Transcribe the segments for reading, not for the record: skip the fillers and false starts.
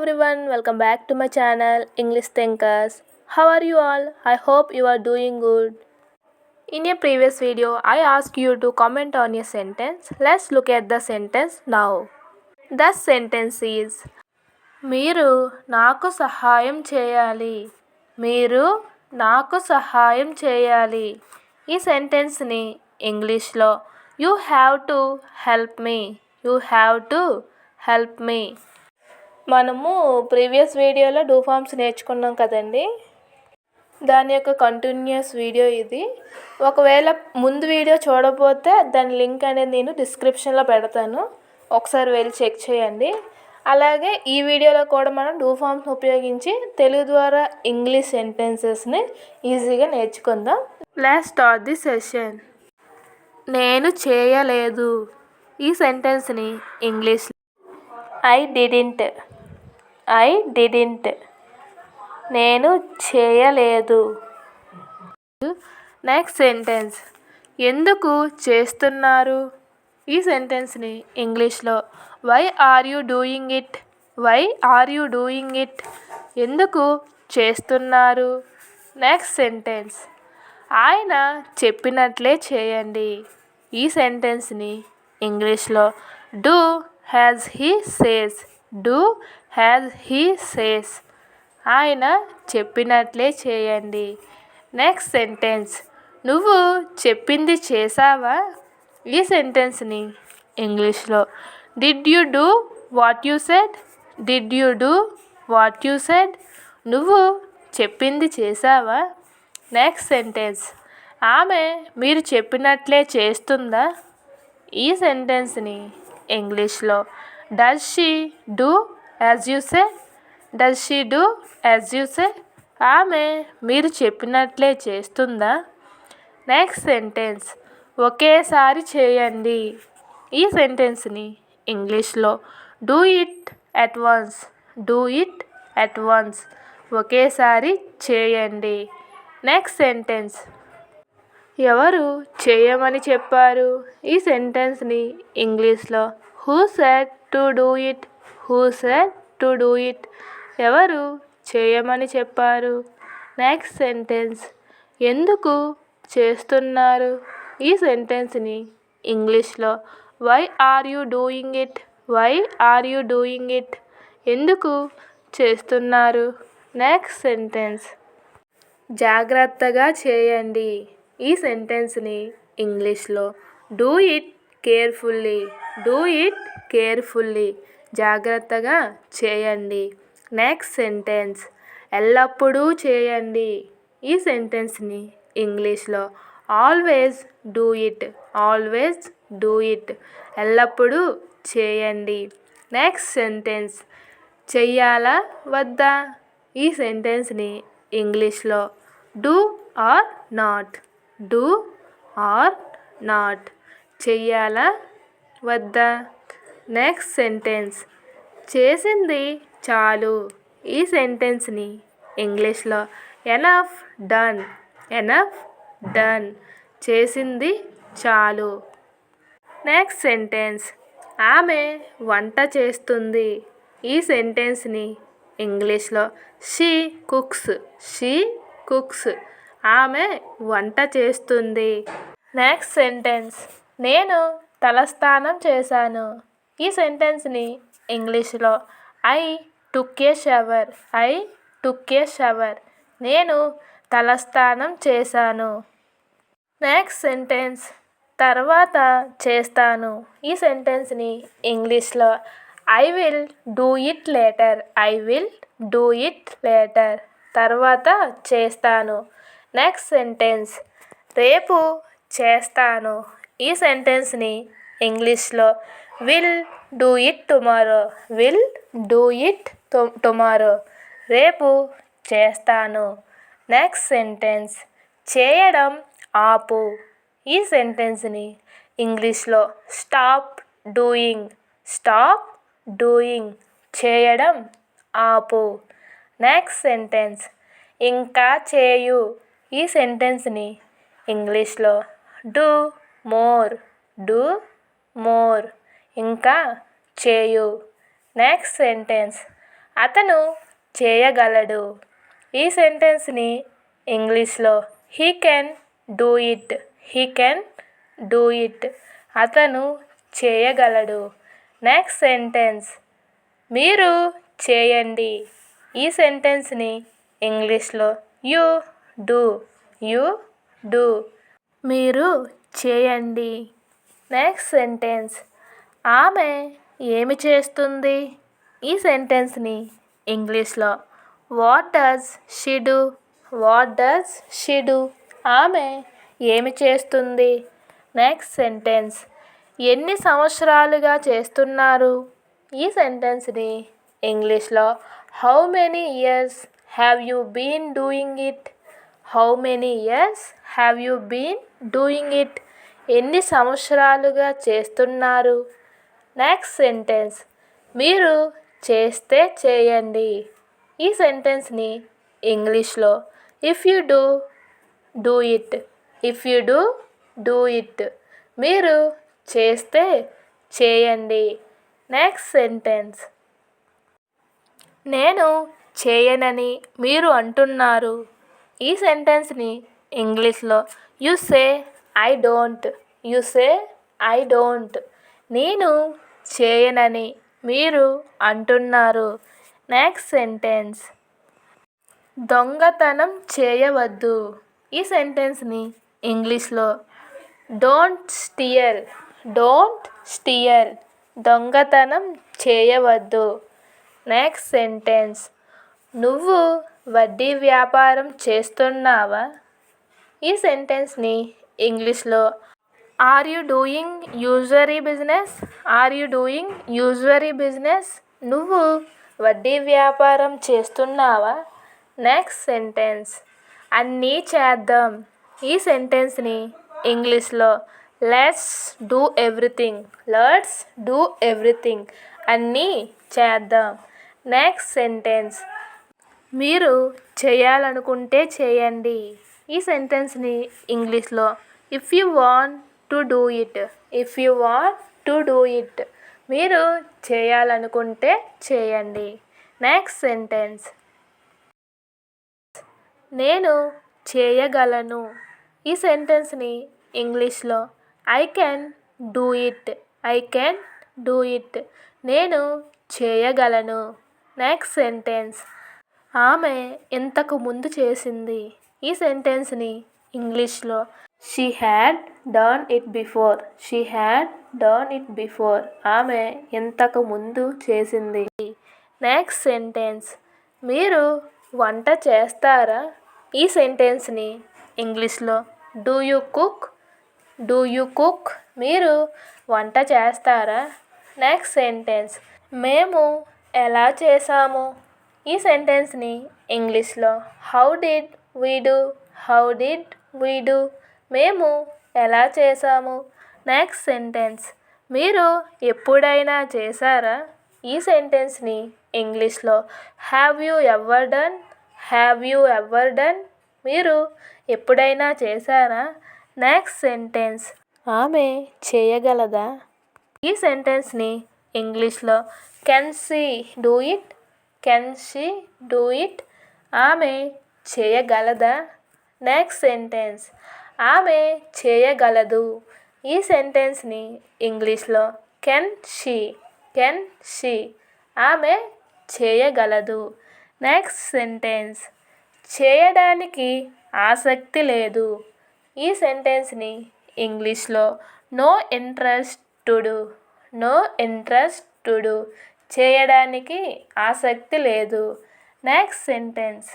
everyone, welcome back to my channel English Thinkers. How are you all? I hope you are doing good. In a previous video, I asked you to comment on a sentence. Let's look at the sentence now. The sentence is మీరు నాకు సహాయం చేయాలి. మీరు నాకు సహాయం చేయాలి. ఈ సెంటెన్స్ని ఇంగ్లీష్లో you have to help me. You have to help me. మనము ప్రీవియస్ వీడియోలో డూ ఫార్మ్స్ నేర్చుకున్నాం కదండి. దాని యొక్క కంటిన్యూస్ వీడియో ఇది. ఒకవేళ ముందు వీడియో చూడకపోతే దాని లింక్ అనేది నేను డిస్క్రిప్షన్లో పెడతాను. ఒకసారి వెళ్ళి చెక్ చేయండి. అలాగే ఈ వీడియోలో కూడా మనం డూ ఫార్మ్స్ ఉపయోగించి తెలుగు ద్వారా ఇంగ్లీష్ సెంటెన్సెస్ని ఈజీగా నేర్చుకుందాం. Let's start the session. నేను చేయలేదు. ఈ సెంటెన్స్ని ఇంగ్లీష్లో ఐ డిడింట్. నేను చేయలేదు. నెక్స్ట్ సెంటెన్స్ ఎందుకు చేస్తున్నారు. ఈ సెంటెన్స్ని ఇంగ్లీష్లో why are you doing it. ఎందుకు చేస్తున్నారు. నెక్స్ట్ సెంటెన్స్ ఆయన చెప్పినట్లే చేయండి. ఈ సెంటెన్స్ని ఇంగ్లీష్లో డూ యాజ్ హీ సేస్. ఆయన చెప్పినట్లే చేయండి. నెక్స్ట్ సెంటెన్స్ నువ్వు చెప్పింది చేసావా. ఈ సెంటెన్స్ని ఇంగ్లీష్లో did you do what you said. నువ్వు చెప్పింది చేసావా. నెక్స్ట్ సెంటెన్స్ ఆమె మీరు చెప్పినట్లే చేస్తుందా. ఈ సెంటెన్స్ని ఇంగ్లీష్లో does she do as you say. ఆమె మీరు చెప్పినట్లే చేస్తుందా. నెక్స్ట్ సెంటెన్స్ ఒకేసారి చేయండి. ఈ సెంటెన్స్ని ఇంగ్లీష్లో డూ ఇట్ అట్ వన్స్. ఒకేసారి చేయండి. నెక్స్ట్ సెంటెన్స్ ఎవరు చేయమని చెప్పారు. ఈ సెంటెన్స్ని ఇంగ్లీష్లో who said to do it. ఎవరు చేయమని చెప్పారు. నెక్స్ట్ సెంటెన్స్ ఎందుకు చేస్తున్నారు. ఈ సెంటెన్స్ని ఇంగ్లీష్లో why are you doing it. ఎందుకు చేస్తున్నారు. నెక్స్ట్ సెంటెన్స్ జాగ్రత్తగా చేయండి. ఈ సెంటెన్స్ని ఇంగ్లీష్లో డూ ఇట్ కేర్ఫుల్లీ. జాగ్రత్తగా చేయండి. నెక్స్ట్ సెంటెన్స్ ఎల్లప్పుడూ చేయండి. ఈ సెంటెన్స్ని ఇంగ్లీష్లో ఆల్వేస్ డూ ఇట్. ఎల్లప్పుడూ చేయండి. నెక్స్ట్ సెంటెన్స్ చెయ్యాలా వద్దా. ఈ సెంటెన్స్ని ఇంగ్లీష్లో డూ ఆర్ నాట్. చెయ్యాలా వద్దా. నెక్స్ట్ సెంటెన్స్ చేసింది చాలు. ఈ సెంటెన్స్ని ఇంగ్లీష్లో ఎనఫ్ డన్. చేసింది చాలు. నెక్స్ట్ సెంటెన్స్ ఆమె వంట చేస్తుంది. ఈ సెంటెన్స్ని ఇంగ్లీష్లో షీ కుక్స్. ఆమె వంట చేస్తుంది. నెక్స్ట్ సెంటెన్స్ నేను తలస్నానం చేశాను. ఈ సెంటెన్స్ని ఇంగ్లీష్లో ఐ టుక్ ఏ షవర్. నేను తలస్నానం చేశాను. నెక్స్ట్ సెంటెన్స్ తర్వాత చేస్తాను. ఈ సెంటెన్స్ని ఇంగ్లీష్లో I will do it later. తర్వాత చేస్తాను. నెక్స్ట్ సెంటెన్స్ రేపు చేస్తాను. ఈ సెంటెన్స్ని ఇంగ్లీష్లో విల్ డూ ఇట్ టుమారో. రేపు చేస్తాను. నెక్స్ట్ సెంటెన్స్ చేయడం ఆపు. ఈ సెంటెన్స్ని ఇంగ్లీష్లో స్టాప్ డూయింగ్. చేయడం ఆపు. నెక్స్ట్ సెంటెన్స్ ఇంకా చేయు. ఈ సెంటెన్స్ని ఇంగ్లీష్లో డూ మోర్. ఇంకా చేయు. నెక్స్ట్ సెంటెన్స్ అతను చేయగలడు. ఈ సెంటెన్స్ని ఇంగ్లీష్లో he can do it. He can do it. అతను చేయగలడు. నెక్స్ట్ సెంటెన్స్ మీరు చేయండి. ఈ సెంటెన్స్ని ఇంగ్లీష్లో యూ డూ. You do. మీరు చేయండి. నెక్స్ట్ సెంటెన్స్ ఆమె ఏమి చేస్తుంది? ఈ సెంటెన్స్ని ఇంగ్లీష్లో what does she do. What does she do. ఆమె ఏమి చేస్తుంది? నెక్స్ట్ సెంటెన్స్ ఎన్ని సంవత్సరాలుగా చేస్తున్నారు? ఈ సెంటెన్స్ని ఇంగ్లీష్లో how many years have you been doing it. How many years have you been doing it. ఎన్ని సంవత్సరాలుగా చేస్తున్నారు? నెక్స్ట్ సెంటెన్స్ మీరు చేస్తే చేయండి. ఈ సెంటెన్స్ని ఇంగ్లీష్లో if you do do it. If you do do it. మీరు చేస్తే చేయండి. నెక్స్ట్ సెంటెన్స్ నేను చేయనని మీరు అంటున్నారు. ఈ సెంటెన్స్ని ఇంగ్లీష్లో you say I don't. You say I don't. నేను చేయనని మీరు అంటున్నారు. నెక్స్ట్ సెంటెన్స్ దొంగతనం చేయవద్దు. ఈ సెంటెన్స్ని ఇంగ్లీష్లో డోంట్ స్టీల్. Don't steel. దొంగతనం చేయవద్దు. నెక్స్ట్ సెంటెన్స్ నువ్వు వడ్డీ వ్యాపారం చేస్తున్నావా? ఈ సెంటెన్స్ని ఇంగ్లీష్లో are you doing usury business. Are you doing usury business. నువ్వు వడ్డీ వ్యాపారం చేస్తున్నావా? నెక్స్ట్ సెంటెన్స్ అన్నీ చేద్దాం. ఈ సెంటెన్స్ని ఇంగ్లీష్లో let's do everything. Let's do everything. అన్నీ చేద్దాం. నెక్స్ట్ సెంటెన్స్ మీరు చేయాలనుకుంటే చేయండి. ఈ సెంటెన్స్ని ఇంగ్లీష్లో if you want to do it. If you want to do it. మీరు చేయాలనుకుంటే చేయండి. నెక్స్ట్ సెంటెన్స్ నేను చేయగలను. ఈ సెంటెన్స్ని ఇంగ్లీష్లో I can do it. I can do it. నేను చేయగలను. నెక్స్ట్ సెంటెన్స్ ఆమె ఇంతకు ముందు చేసింది. ఈ సెంటెన్స్ని ఇంగ్లీష్లో she had done it before. She had done it before. ఆమె ఇంతకు ముందు చేసింది. నెక్స్ట్ సెంటెన్స్ మీరు వంట చేస్తారా? ఈ సెంటెన్స్ని ఇంగ్లీష్లో do you cook. Do you cook. మీరు వంట చేస్తారా? నెక్స్ట్ సెంటెన్స్ మేము ఎలా చేసాము? ఈ సెంటెన్స్ని ఇంగ్లీష్లో how did we do. How did we do. మేము ఎలా చేసాము? నెక్స్ట్ సెంటెన్స్ మీరు ఎప్పుడైనా చేశారా? ఈ సెంటెన్స్ని ఇంగ్లీష్లో have you ever done. Have you ever done. మీరు ఎప్పుడైనా చేశారా? నెక్స్ట్ సెంటెన్స్ ఆమె చేయగలదా? ఈ సెంటెన్స్ని ఇంగ్లీష్లో can she do it. Can she do it. ఆమె చేయగలదా? నెక్స్ట్ సెంటెన్స్ ఆమె చేయగలదు. ఈ సెంటెన్స్ని ఇంగ్లీష్లో కెన్ షీ. Can she. ఆమె చేయగలదు. నెక్స్ట్ సెంటెన్స్ చేయడానికి ఆసక్తి లేదు. ఈ సెంటెన్స్ని ఇంగ్లీష్లో no interest to do. No interest to do. చేయడానికి ఆసక్తి లేదు. నెక్స్ట్ సెంటెన్స్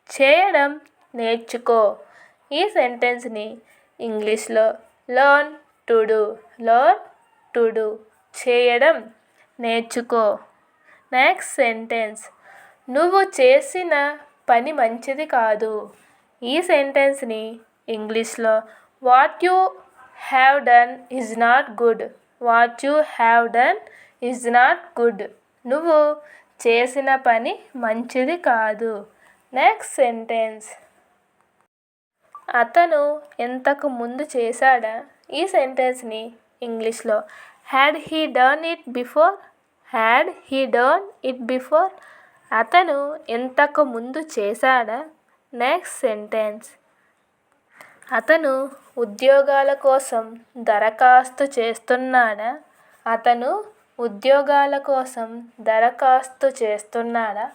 చేయడం నేర్చుకో. ఈ సెంటెన్స్ని ఇంగ్లీష్లో learn to do. Learn to do. చేయడం నేర్చుకో. నెక్స్ట్ సెంటెన్స్ నువ్వు చేసిన పని మంచిది కాదు. ఈ సెంటెన్స్ని ఇంగ్లీష్లో what you have done is not good. What you have done is not good. నువ్వు చేసిన పని మంచిది కాదు. నెక్స్ట్ సెంటెన్స్ అతను ఇంతకు ముందు చేశాడా? ఈ సెంటెన్స్ని ఇంగ్లీష్లో had he done it before. Had he done it before. అతను ఇంతకు ముందు చేశాడా? Next sentence. అతను ఉద్యోగాల కోసం దరఖాస్తు చేస్తున్నాడా? అతను ఉద్యోగాల కోసం దరఖాస్తు చేస్తున్నాడా?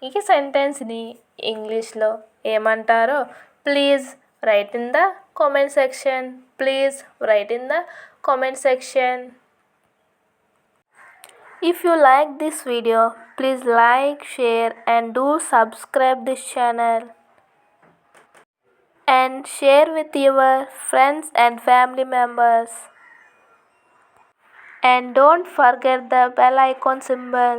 ఈ సెంటెన్స్ని ఇంగ్లీష్లో ఏమంటారో please right in the comment section. Please right in the comment section. If you like this video, please like, share and do subscribe this channel. And share with your friends and family members. And don't forget the bell icon symbol.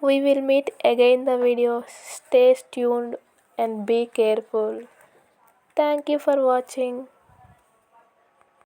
We will meet again in the video. Stay tuned and be careful. Thank you for watching.